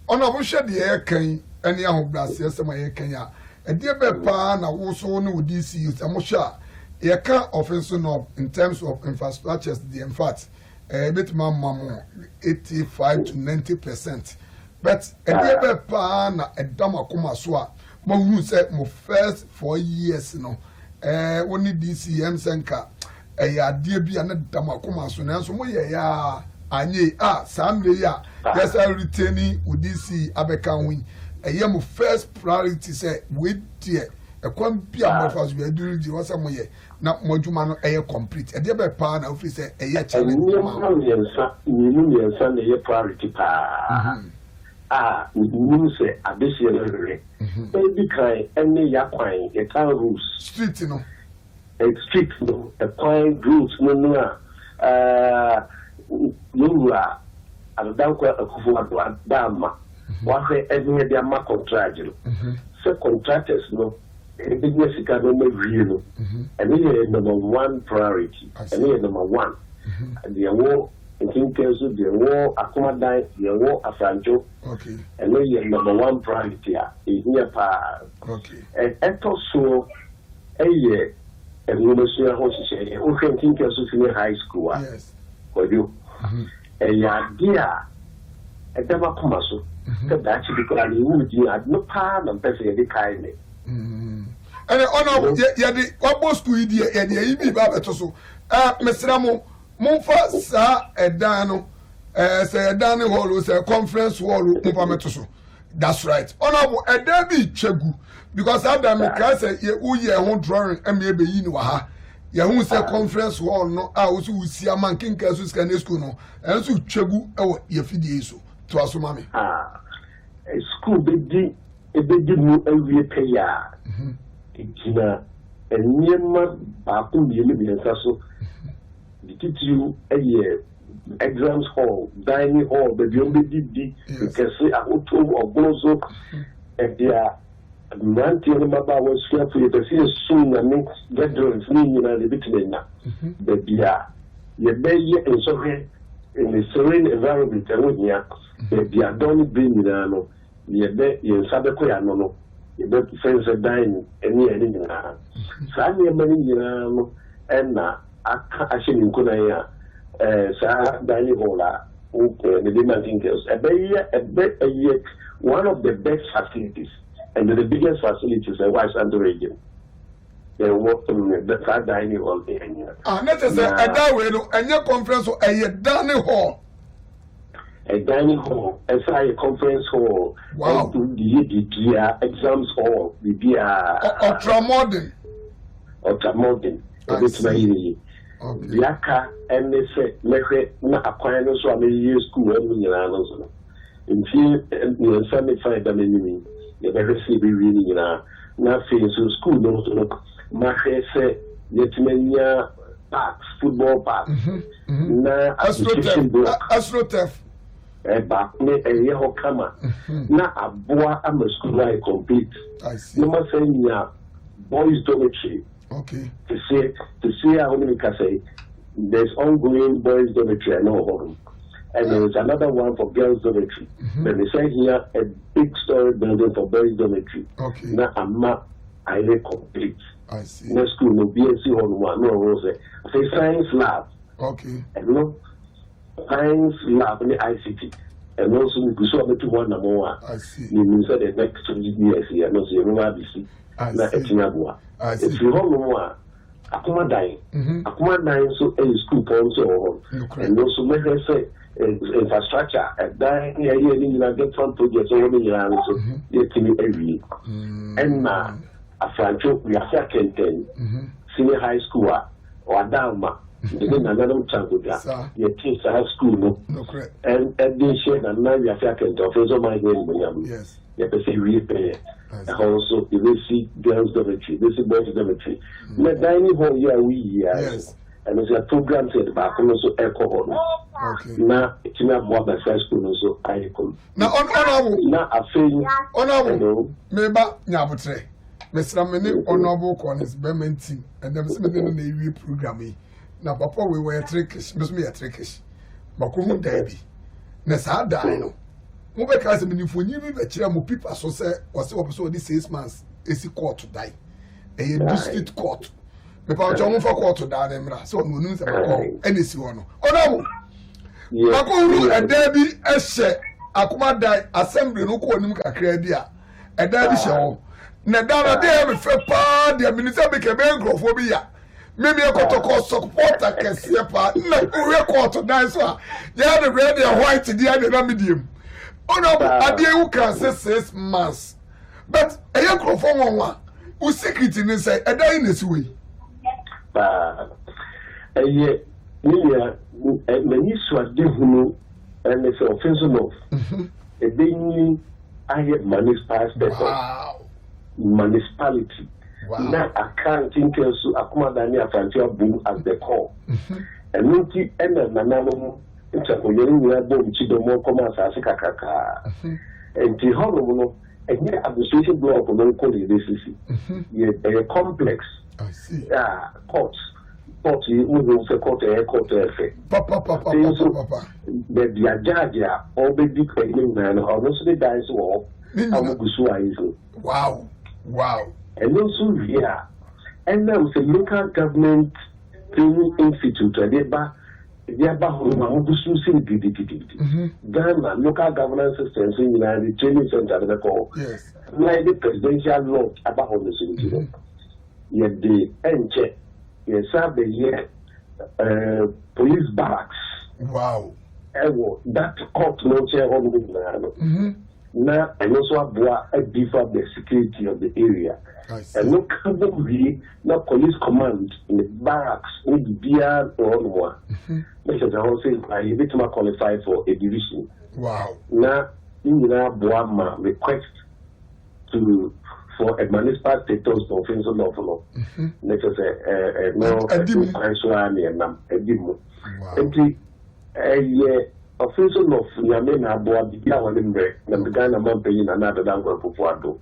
on a busha, the air can any of Brazil, some air Kenya. A dear Bepa, and also know this is a musha. A car offense in terms of infrastructures, the in fact, a bit more 85 to 90%. But a dear Bepa, a Damakuma Swa. But who said my first 4 years, only DCM Senka, a dear be another Damakuma Sunan, so yeah, Sunday, yes, I retaining with DC Abekan. A year my first priority say, wait, dear, a quantity of us we are doing the was some way, not Mojuman a year complete. A dear partner officer, a year challenge. Sunday priority. We say additionally, baby cry any yaquine, a town rules. Street, you know. A street, no, a pine rules, no, Lura, and Danqua a Kufuat, Dama, what they every day are contracted. So contractors, no, a big Mexican real, and they are number one priority, and they are number one. And the war. In Kinkesu, the war, accommodate, the war, Afranjo. Okay. And then you number one priority is near pa. Okay. And also, a year, and you must say, who can Kinkesu Senior High School? Yes. For you. A year, dear, a Damakumasu. That's because you had no part of the kind. And honorable, the what school idea, and the EB Babatoso. Mr. Ramo. Monfa sa edano say edano hall say conference hall mpametoso. That's right. Honorable edabi chegu because Adam can say ye uye ho drawing MA be yin wa ha. Ye hu say conference hall no a wo so usi aman kinka so scan school no en so chegu e ye fidie so to aso mame. School be di e be di mu awie paya. Ikina nneɛma baako mmiɛnsa so the titiri ɛyɛ exams hall dining hall baabi ɔmo bɛdidi nkɛse ahotom ɔgono so ɛde a mmeranteɛ no mmabaawa asuafo yɛpɛ sɛ yɛsum nyame gatherings ne nyinaa de bɛtumi anya baabi a yɛbɛyɛ nsɔhwɛ in a serene environment ɛho hia baabi a dɔn no bere nyinaa no yɛnsa bɛkɔ yɛ ano no yɛbɛfɛn sɛ dan ɛne ɛne nyinaa saa nneɛma no nyinaa no ɛna aka ahyɛ ne nkonan a saa dining hall a ne de Mantinkers ɛbɛyɛ one of the best facilities and the biggest facilities in West End region. They work in the dining hall in Kenya. Let us say a dining and your conference or a dining hall. A dining hall, a conference hall. Wow. The exams hall, the ultramodern. Ultramodern. Yaka and they say, not acquiring so many school and in few semi-five enemy. You better see be reading now so school no Mahese Yetmenia parks, football parks. Na AstroTurf. Back me a year kama. Na aboa am a school I complete. I see. No more saying boys dormitory. Okay. To see how many can say there's ongoing boys dormitory I know about them. And there is another one for girls' dormitory. Then they say here a big story building for boys' dormitory. Okay. Now I'm not complete. I see. Next school no BSc on one no rose. I say science lab. Okay. And no science lab in the ICT. And also we could show me to one more. I see. You mean say the next 2 years here. No, so you know ABC. I see. I see. If you hold no more. Akuma dying so a school also. And also make her say infrastructure and then you get from projects over the years so you can every and a franchise we are second senior high school or Dalma then another chance with that your kids high school no and they share and now we are second of also my name yes you can say repay and also you see girls dormitory this is boys dormitory the dining hall here we yes and there's a program said back also alcohol. Okay. Now it's not more by first school also I come. Now honorable. Now I feel honorable. Meba nyabutre. Mr. Mene honorable Collins Bemen team and them send in the program. Now papa we were trickish, miss me a trickish. Makumu Debbie. Nessa dino. Move cast a minute for you the chair mo people so say was so this 6 months is he court to die. A district court. Because John for court to die, so no news about any one. Honorable. Makuru a Debbie Eshe Akuma die assembly no ko nim kakra bia e Debbie show na dara dey me fe pa the minister be ke be ngrophobia me ekotoko supporter kese pa na we court die so ya the red and white there the medium honorable ade wu can say 6 months but e ngrofo won wa security ni say e die na si we many swat hunu and it's offensive of a being I have municipality. Now I can't think of Akumadania Frontier Boom as the call. And Luki and Nanamo, it's a Koyering Chidomo Commerce as a Kaka. And Tihono, and the administration block of local this a complex. I see. Courts. Moving for court effect. Papa. But the judge already pregnant man, honestly dies war. Wow. And also, and now the local government training institute, Ghana local governance system in the training center they call. Yes. Like the presidential law about the solution. Yet the check. Yes, the year police barracks. Wow. That court no chair on now and also a beef up the security of the area. And no really no police command in the barracks with beer or more. Which is also I bit more qualified for a division. Wow. Now in the Boama request to for a municipal status of offense of law. Next say no financial and edimu. Enti offense of law nyame na abo bibia wole mbre na Ghana man pay na na da ngwa pofuado.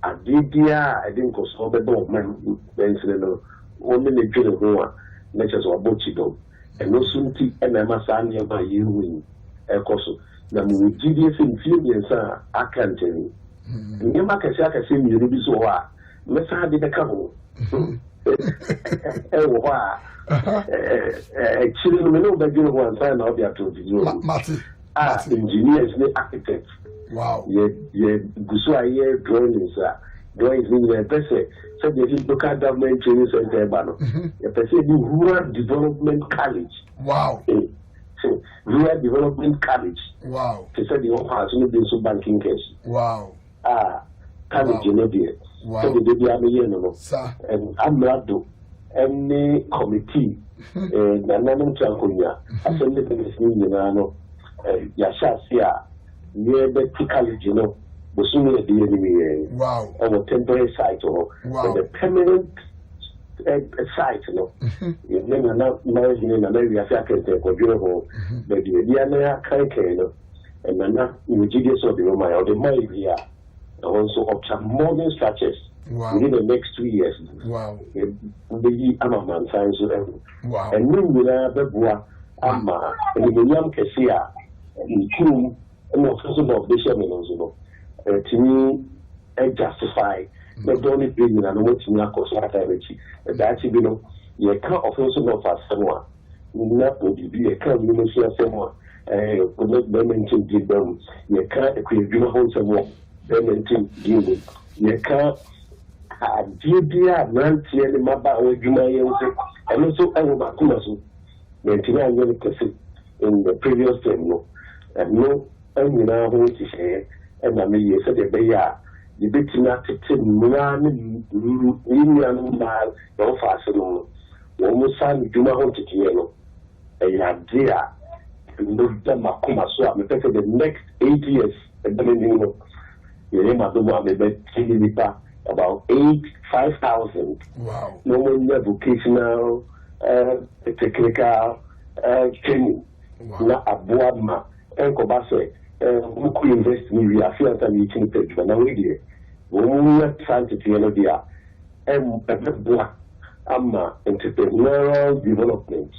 Adidia I didn't go so bedo man bensele no only the dwene ho a next say obochido. And no sunti and masani ba yewu ekoso na mu gidi fin fiye akante ni ma ka aka se mi rubi so wa me sa de ka ho wo ha chile no me no ba gino ho ansa na obi ato video Mati engineers ni architects wow ye guso aye drawings ni le pese so the local government training center ba no ye pese di rural development college wow rural development college wow pese di o ha so no be so banking case wow college no dey so the dey am here no sir and amrado any committee na nanom chankonya assembly business ni na no ya sha sia ye be college no bosume dey ni wow on a temporary site or the permanent site no you know na we are after ko juro ho the dia na kai no and na we did so the my or the my here also up to modern structures within the next 2 years wow the amaman science wow and we will beboa ama the nyam kesia in no first of the chairman also to me justify the only thing na no timi akoso atairechi that you know you can't offensive of asema na obibi you can't even see asema connect maintain give them you can't equilibrium hold some maintain give you can't idea nanti ele maba odwuma yense and also I will back so maintain and kese in the previous term no and no anyina ho ti say and na me say the be ya the betina tete mura ni no mal no fa so no wo mo san dwuma ho tete no ya dia no da makoma so a me pese the next 8 years and then you know ye ma do ma me be tilipa about 5,000 wow no more vocational technical training na aboa ma enko ba say who could invest in we are feeling that we can pay but now we dey we are trying to you know dia ama entrepreneurial development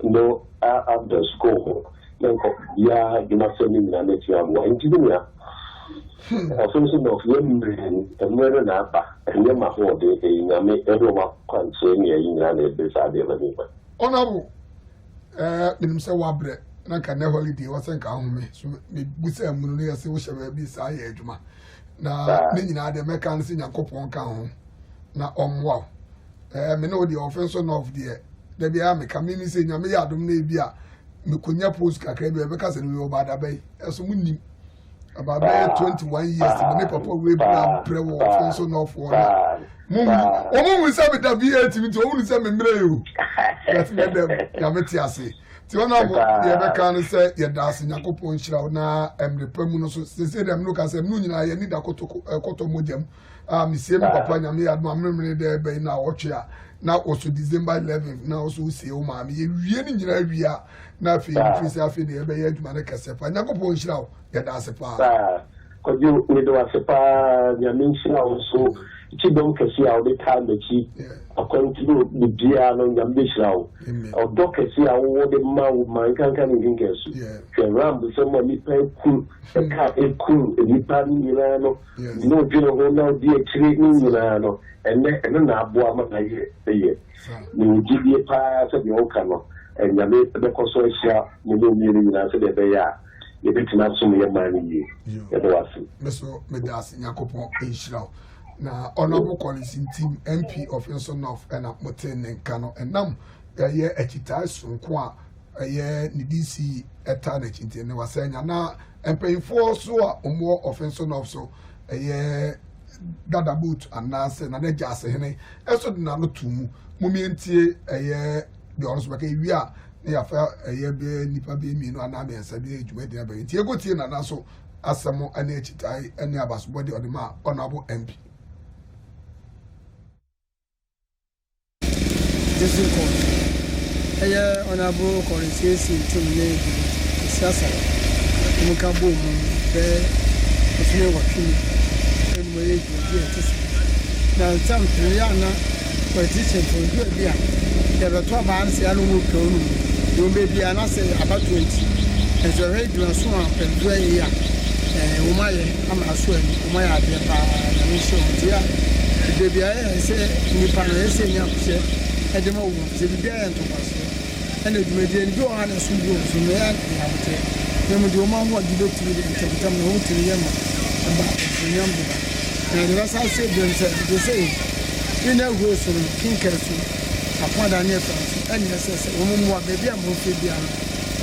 no at the school enko ya you must send me na net ya mo engineer offensive of women and whether na ba and ma ho de nyame everyone kwanse ne yi na na be sa de ba ni ba honorable minim se wabre na ka na holiday wasen ka home so me busa mu no yese wo hye bi sa ya adwuma na ne nyina de meka nse yakopon ka ho na omwa me no the offensive of the de bia me ka me ni se nyame ya adom na bi a me konya post kakra bi be ka se no ba da bai eso munim about 21 years me papa we bra prewo offensive of one we say me da VAT me to we say me mre you that me dem ya me ti ase ti wona bo ye be kan say ye da ase yakopon hira na emre pamu no so say dem no ka say no nyina ye ni da koto modem me say me papa nyame ya ma mre de be na otwe a na also December 11 na also say o ma me ye wie ni nyina wia na fi say afi de be ye aduma na kase pa yakopon hira ye da ase pa ko you we do ase pa nyame hira also chi don kesi a the time the chi according to the dia no nyambe hirawo o do kesi a wo de ma wo man kan ni ngesu ke ram bu so mo ni pe ku e ka e ku ni pa ni na no no jino ho na di e chiri ni na no ene na abo ama na ye ni gidi pa se bi o ka no en nyambe be ko so hia mo no mi ni na se de be ya ye betina so mo ye man ni ye do wasi meso me das yakopon e hirawo na honorable Collins team MP of Youngstown North and Moten and Kano and nam ye echitai sunko a ye ni DC eta na chinti ne wasenya na empayfo so a omo of Youngstown North so ye dada boot anase na jase hene eso de na no tumu mumientie ye de onso baka wi a na ya fa ye be nipa be mi no ana me nsa be adwuma de ba ntie gotie na so asemo ana echitai ana abasobode odema honorable MP district court ɛyɛ honorable Korisesi Timne siasa mo ka bo mu bɛ ofine wɔtwe ɛnu yɛ di ɛtese na nsam ya na politician for do bia the beto ba nse anu mu ka onu do be bia na se aba 20 enso re di so an pedu ayi a wo ma ye ama so ani wo ma ya de pa na mi show dia de bia e se ni pa na se nya kuse e de ma wo se bia en to paso ene dwumedi ni bi o ha na so bi o so me ya na bote ne mu de o ma ho di do ti de ntam na o ti ye ma ba nyam bu ba na de sa se de se de se ina go so kinkesu akwada ne franso anya se wo mu wa be bia mo fe bia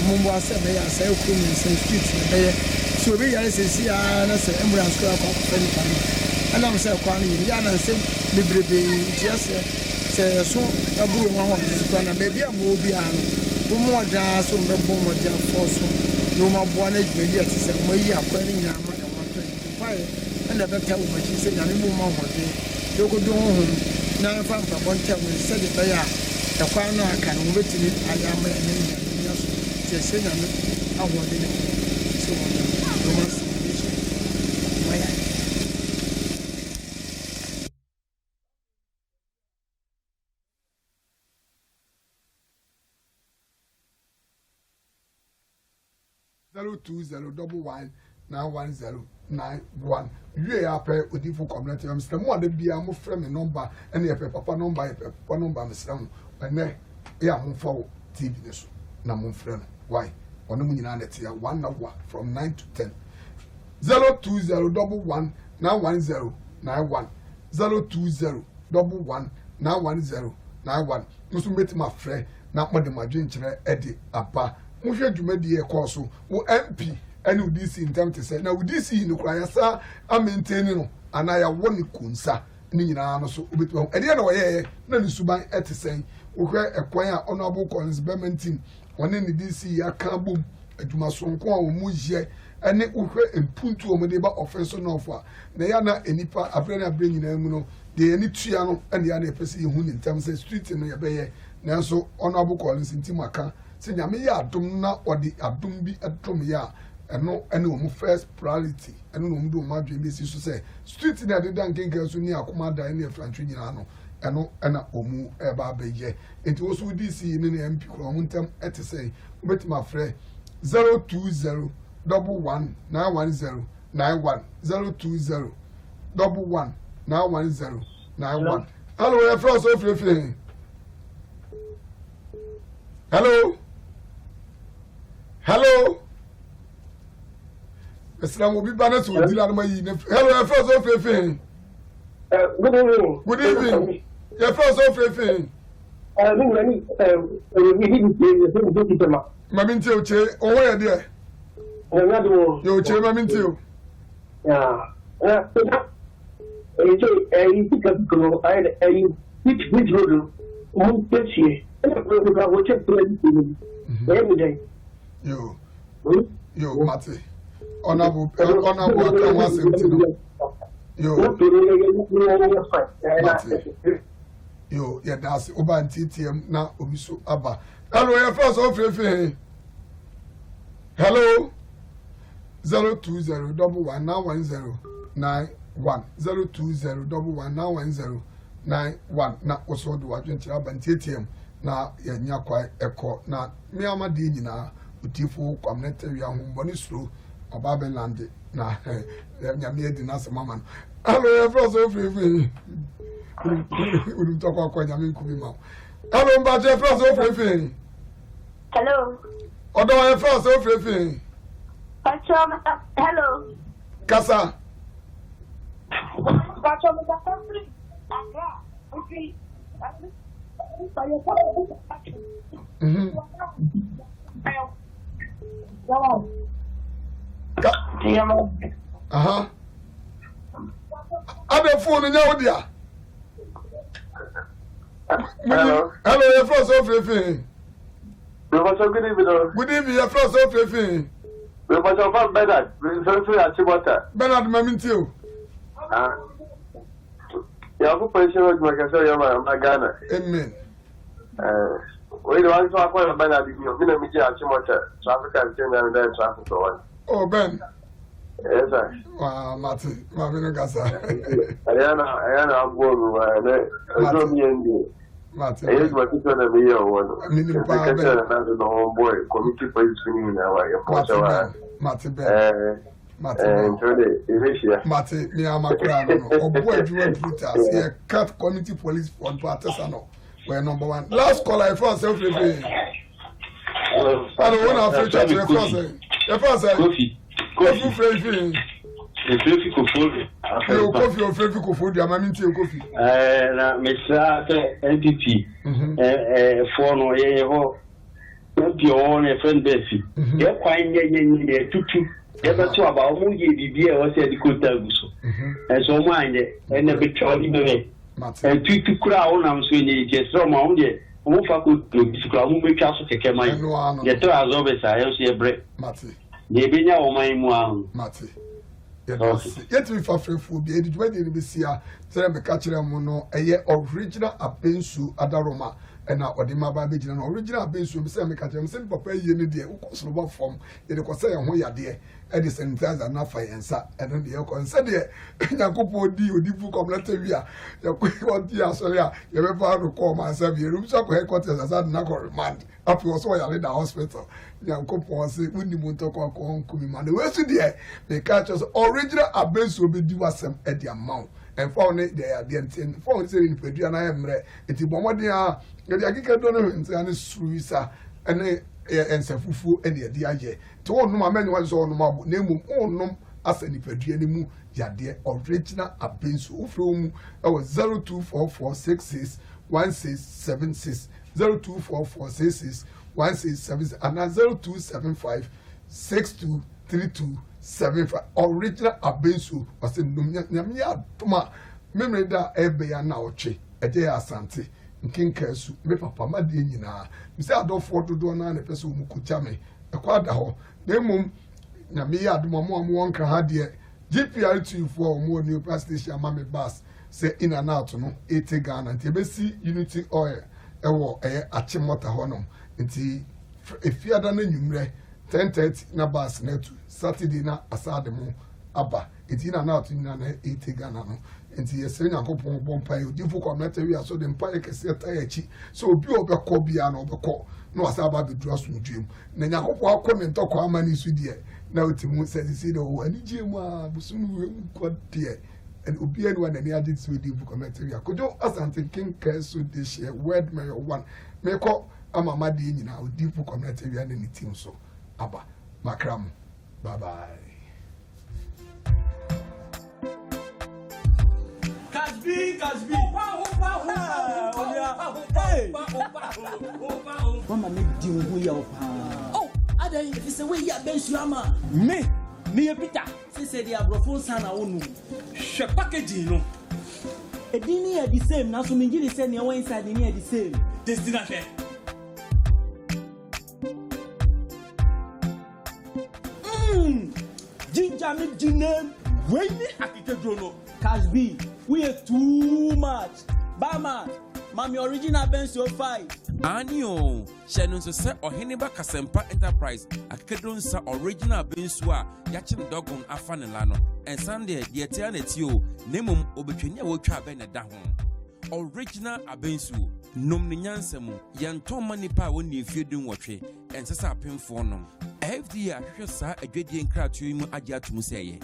mo mo ase be ya sai ku ni se street be ye so be ya se si a na se ambulance ko akwa ko ni kan ana mo se kwa ni ya na se librebe ti ase se so aburu wa ho so na be bia mo bia no mo da so be bo mo da force no ma bo na gbe ya ti se mo yi akwa ni nya ma da mo to fae ana be ta wo ma chi se nya ni mo ma ho de dogo do ho na fa fa bonta mo se de be ya e kwa no aka no betini ayama ne nya so se se nya no awo de ne so mo no ma so mo ya 0201191 you are pay odifu community Mr. Mo de bia mo frɛ me number and ye papa number ye papa number Mr. Mo ene ya mo follow TV ne so na mo frɛ no why ono mo nyina net ya 1 hour from 9 to 10 02011911091 02011911091 musu meti ma frɛ na mo de madwen kyerɛ edi apa mo hwɛ dwumadi e kɔ so wo MP any DC in time to say na DC no kwa yasa a maintain no ana ya woni kunsa ni nyina no so obetu e de na woye na ni suban etesen wo hwɛ ekwan a honorable Collins Bermentin woni ni DC ya ka bom adwuma so nko a wo mu ye ene wo hwɛ empuntu o mo de ba offense no for na ya na enipa afre na bre nyina mu no de eni tua no ene ya na epese ye hu ni ntam say street no ye be ye na so honorable Collins ntimaka se nyame ya adom na odi adom bi adom ya eno omu first priority eno no do ma dwe mesi so say street na de dan kenkan so ni akoma dan na franchu nyina no eno na omu e ba beye enti wo so DC ni na MP ko omu ntem ete say obetima frɛ 02011911091 02011911091 hello your friends of free hello Islam will be banned to deal my hello, your first of Good evening. Good evening. Your first of Mamintio, Che, or where, dear? Your Che, Mamintio. Yeah. You pick up, which road? Every day. Yo, Matty. Honorable, yo, yeah, that's Oban TTM now, Obiso Abba. Hello, your first of hello 02011911091 02011911091 na also do adventure Aban TTM na yenya kwai eko na me amade nyina utifo community wi ahomboni slow Obabeland na nyame edi na mama no hello your friends of free we talk about nyame nkubi ma hello mba your friends of free hello odo your friends of free hello kasa Abe phone nya odia. Hello. Hello, your friend so free. Professor, good evening. Good evening, your friend so free. Professor Van Bernard, Professor Achibota. Bernard Mamintio. Yeah, I'm going to say you're my Ghana. Amen. We don't want to call a man at the traffic and traffic one. Oh, Ben. Yes, sir. Wow, Martin, Marvin Gassa. Ayana, I'm going to Martin. I use my sister and me one. I mean, the homeboy, committee for his finishing now. Martin, Martin, me and my crown. Oh, boy, you want to put us here. Cut community police for Batasano. We're number one. Last call I found self revealing. I don't want to feature the first. Coffee friend. Coffee or Frederick Food, I'm into your coffee. Mr. NPP, for no your own friend Bessie. You're quite tutu. Ever to about Mugi, or said the good and so mind it, and a bit of and two crown, I'm saying, just so mounted. Ufa could look to crown, we castle take a mind. The two as always, I see a break. Matty. They be now my one. Matty. Yet we for free food, be able to see a catcher mono, a year original abensu adaroma, and now Odima Babbage and original abensu, semi catcher, same papa, you need the Ukoslova form, it was saying, who are dear, Edison Taz and Nafa and Sa, and then the Okon said, Yakupo di, Udipu Comlataria, Yakupo dia, so yeah, you ever recall myself, your room shop headquarters as I not remand, up to us while in the hospital. Yakupo say, Unimunto Kumima, the West there, the catchers original abensu will be due us some at the amount. And found it there, the intent, found it in Pedro and I am ready. It is Momadia, the Akika Donovan, and Suisa, and Safufu, and the Diaje. To all my men was on Mabu, name on as any Pedro anymore, Yadia, original abensu from our 0244661676, 0244661676, and 0275623275. Original abensu was in Namia Toma. Memory that Ebeya Nauche, a day asante, in King Kersu, me papa Madina. Mr. Adolf Forto Dona and a person who could tell me a quadro. Nemum Namia Dumamo one can have the GPR2 for more new pass station, Mammy Bass, say in and out, no, 80 Ghana, and TBC Unity Oil, a Achimota Honum, and if you had an enumere. 10:30 na bus netu Saturday na asademo aba etina na otina na 80 Ghana no enti yese Nyankopon bompa e odi foko amete wi aso de mpa ekese tayachi so obi obekọ bia na obekọ no asaba be dura so dwem na Nyankopon akọ ntoko amani su die na otimu sesi de o ani jemu a busunu enko de and obi ani wan ani adi so di foko amete wi akojo asante king kesu de share word mayor one meko amama de nyina odi foko amete wi ani team so Abba, Makram, bye-bye. Casby. Hey! Mama, make you who you are. Oh, Ada, if it's a way you are Bensuama. Me a Peter. She said the Abrofon Sana Onu. She packaging, no. A dinner the same. Now, so me send your inside the near the same. Destination. Ginger me Jinem, when me Akite Drono. Casby, we are too much. Bama, Mami original Benzo 5. Anio, Shannon se Ohiniba Kasempa Enterprise, Akedonsa original Bensua, Yachin Dogon Afanelano, and Sunday, the Eternitio, Nemum Obetunia Wocha Benedahon. Original Abensu, Num Nyansemu, Yantom Manipa when you feel doing watch, and Sasa Pin for no. FD Ashasa, a Jadian crowd to him, Ajat Museye.